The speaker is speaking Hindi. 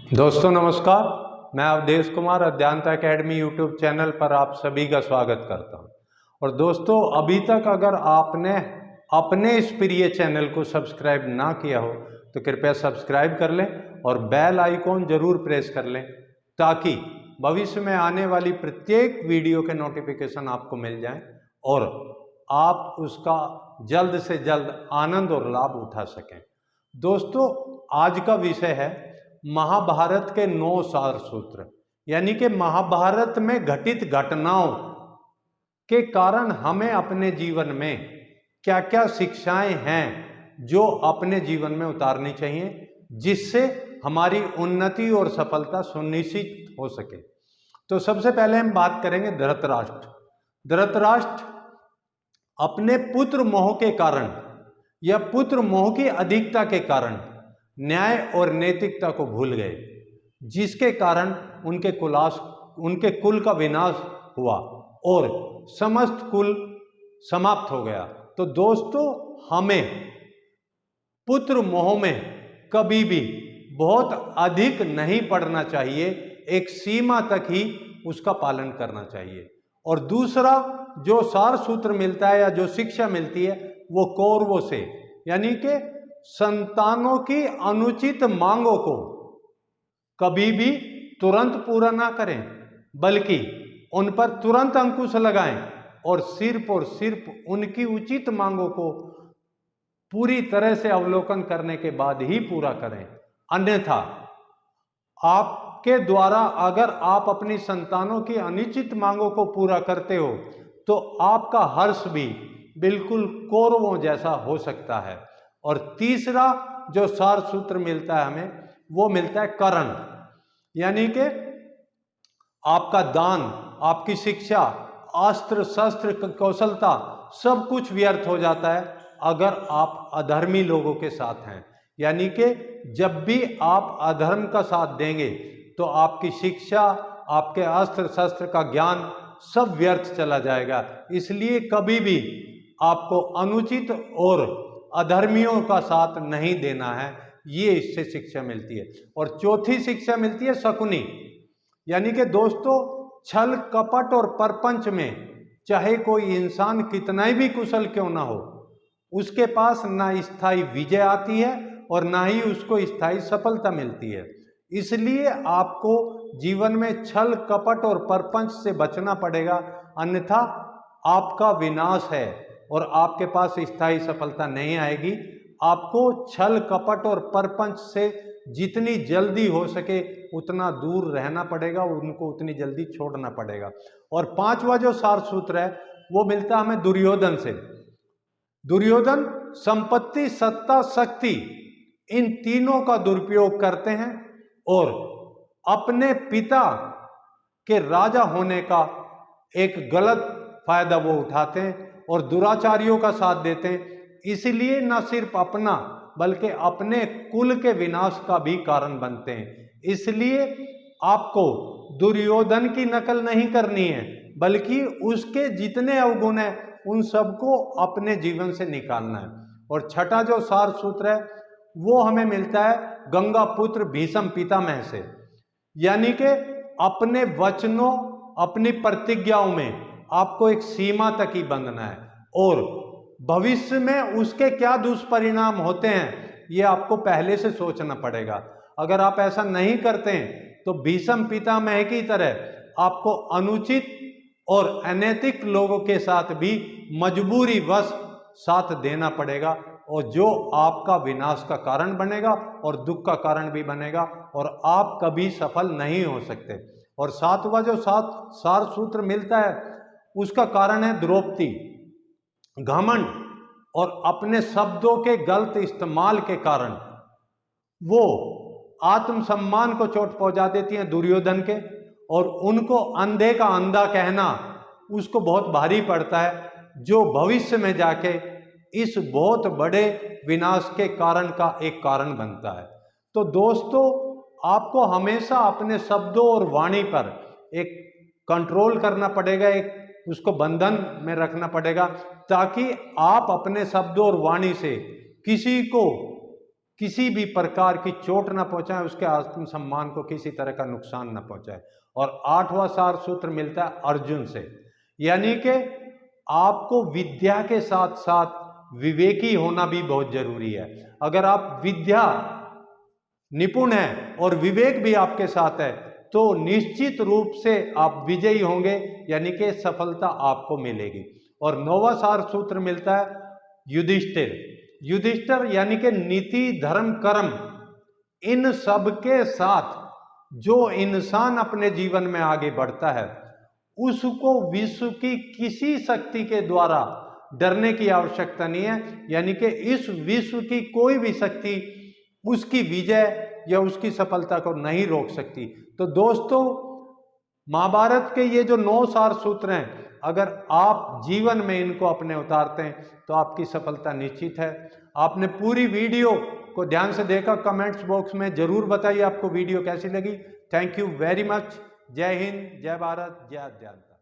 दोस्तों नमस्कार, मैं Awadhesh Kumar Adhyanta academy YouTube channel पर आप सभी का स्वागत करता हूं। और दोस्तों, अभी तक अगर आपने अपने इस प्रिय चैनल को सब्सक्राइब ना किया हो तो कृपया सब्सक्राइब कर लें और बेल आइकॉन जरूर प्रेस कर लें ताकि भविष्य में आने वाली प्रत्येक वीडियो के नोटिफिकेशन आपको मिल जाएं और आप उसका जल्द से जल्द आनंद और लाभ उठा सकें। दोस्तों, आज का विषय है महाभारत के 9 सार सूत्र, यानी कि महाभारत में घटित घटनाओं के कारण हमें अपने जीवन में क्या क्या शिक्षाएं हैं जो अपने जीवन में उतारनी चाहिए, जिससे हमारी उन्नति और सफलता सुनिश्चित हो सके। तो सबसे पहले हम बात करेंगे धृतराष्ट्र। धृतराष्ट्र अपने पुत्र मोह के कारण या पुत्र मोह की अधिकता के कारण न्याय और नैतिकता को भूल गए, जिसके कारण उनके कुल का विनाश हुआ और समस्त कुल समाप्त हो गया। तो दोस्तों, हमें पुत्र मोह में कभी भी बहुत अधिक नहीं पड़ना चाहिए, एक सीमा तक ही उसका पालन करना चाहिए। और दूसरा जो सार सूत्र मिलता है या जो शिक्षा मिलती है वो कौरवों से, यानी कि संतानों की अनुचित मांगों को कभी भी तुरंत पूरा ना करें, बल्कि उन पर तुरंत अंकुश लगाएं और सिर्फ उनकी उचित मांगों को पूरी तरह से अवलोकन करने के बाद ही पूरा करें। अन्यथा आपके द्वारा अगर आप अपनी संतानों की अनुचित मांगों को पूरा करते हो तो आपका हर्ष भी बिल्कुल कौरवों जैसा हो सकता है। और तीसरा जो सार सूत्र मिलता है हमें, वो मिलता है करण, यानी कि आपका दान, आपकी शिक्षा, अस्त्र शस्त्र, कौशलता, सब कुछ व्यर्थ हो जाता है अगर आप अधर्मी लोगों के साथ हैं। यानी कि जब भी आप अधर्म का साथ देंगे तो आपकी शिक्षा, आपके अस्त्र शस्त्र का ज्ञान सब व्यर्थ चला जाएगा। इसलिए कभी भी आपको अनुचित और अधर्मियों का साथ नहीं देना है, ये इससे शिक्षा मिलती है। और चौथी शिक्षा मिलती है शकुनी, यानी कि दोस्तों, छल कपट और परपंच में चाहे कोई इंसान कितना भी कुशल क्यों ना हो, उसके पास ना स्थायी विजय आती है और ना ही उसको स्थायी सफलता मिलती है। इसलिए आपको जीवन में छल कपट और परपंच से बचना पड़ेगा, अन्यथा आपका विनाश है और आपके पास स्थायी सफलता नहीं आएगी। आपको छल कपट और परपंच से जितनी जल्दी हो सके उतना दूर रहना पड़ेगा, उनको उतनी जल्दी छोड़ना पड़ेगा। और पांचवा जो सार सूत्र है वो मिलता है हमें दुर्योधन से। दुर्योधन संपत्ति, सत्ता, शक्ति, इन तीनों का दुरुपयोग करते हैं और अपने पिता के राजा होने का एक गलत फायदा वो उठाते हैं और दुराचारियों का साथ देते हैं। इसलिए न सिर्फ अपना बल्कि अपने कुल के विनाश का भी कारण बनते हैं। इसलिए आपको दुर्योधन की नकल नहीं करनी है, बल्कि उसके जितने अवगुण हैं उन सबको अपने जीवन से निकालना है। और छठा जो सार सूत्र है वो हमें मिलता है गंगा पुत्र भीष्म पितामह से, यानी कि अपने वचनों, अपनी प्रतिज्ञाओं में आपको एक सीमा तक ही बंधना है और भविष्य में उसके क्या दुष्परिणाम होते हैं ये आपको पहले से सोचना पड़ेगा। अगर आप ऐसा नहीं करते हैं तो भीष्म पितामह की तरह आपको अनुचित और अनैतिक लोगों के साथ भी मजबूरी वश साथ देना पड़ेगा और जो आपका विनाश का कारण बनेगा और दुख का कारण भी बनेगा और आप कभी सफल नहीं हो सकते। और सातवां जो सार सूत्र मिलता है उसका कारण है द्रौपदी। घमंड और अपने शब्दों के गलत इस्तेमाल के कारण वो आत्मसम्मान को चोट पहुंचा देती हैं दुर्योधन के, और उनको अंधे का अंधा कहना उसको बहुत भारी पड़ता है, जो भविष्य में जाके इस बहुत बड़े विनाश के कारण का एक कारण बनता है। तो दोस्तों, आपको हमेशा अपने शब्दों और वाणी पर एक कंट्रोल करना पड़ेगा, एक उसको बंधन में रखना पड़ेगा, ताकि आप अपने शब्दों और वाणी से किसी भी प्रकार की चोट ना पहुंचाए, उसके आत्मसम्मान को किसी तरह का नुकसान ना पहुंचाए। और 8वां सार सूत्र मिलता है अर्जुन से, यानी कि आपको विद्या के साथ साथ विवेकी होना भी बहुत जरूरी है। अगर आप विद्या निपुण है और विवेक भी आपके साथ है तो निश्चित रूप से आप विजयी होंगे, यानी कि सफलता आपको मिलेगी। और 9वां सार सूत्र मिलता है युधिष्ठिर। युधिष्ठिर यानी कि नीति, धर्म, कर्म, इन सब के साथ जो इंसान अपने जीवन में आगे बढ़ता है उसको विश्व की किसी शक्ति के द्वारा डरने की आवश्यकता नहीं है, यानी कि इस विश्व की कोई भी शक्ति उसकी विजय या उसकी सफलता को नहीं रोक सकती। तो दोस्तों, महाभारत के ये जो 9 सार सूत्र हैं, अगर आप जीवन में इनको अपने उतारते हैं तो आपकी सफलता निश्चित है। आपने पूरी वीडियो को ध्यान से देखा, कमेंट्स बॉक्स में जरूर बताइए आपको वीडियो कैसी लगी। Thank you very much. जय हिंद, जय भारत, जय अध्यात्म।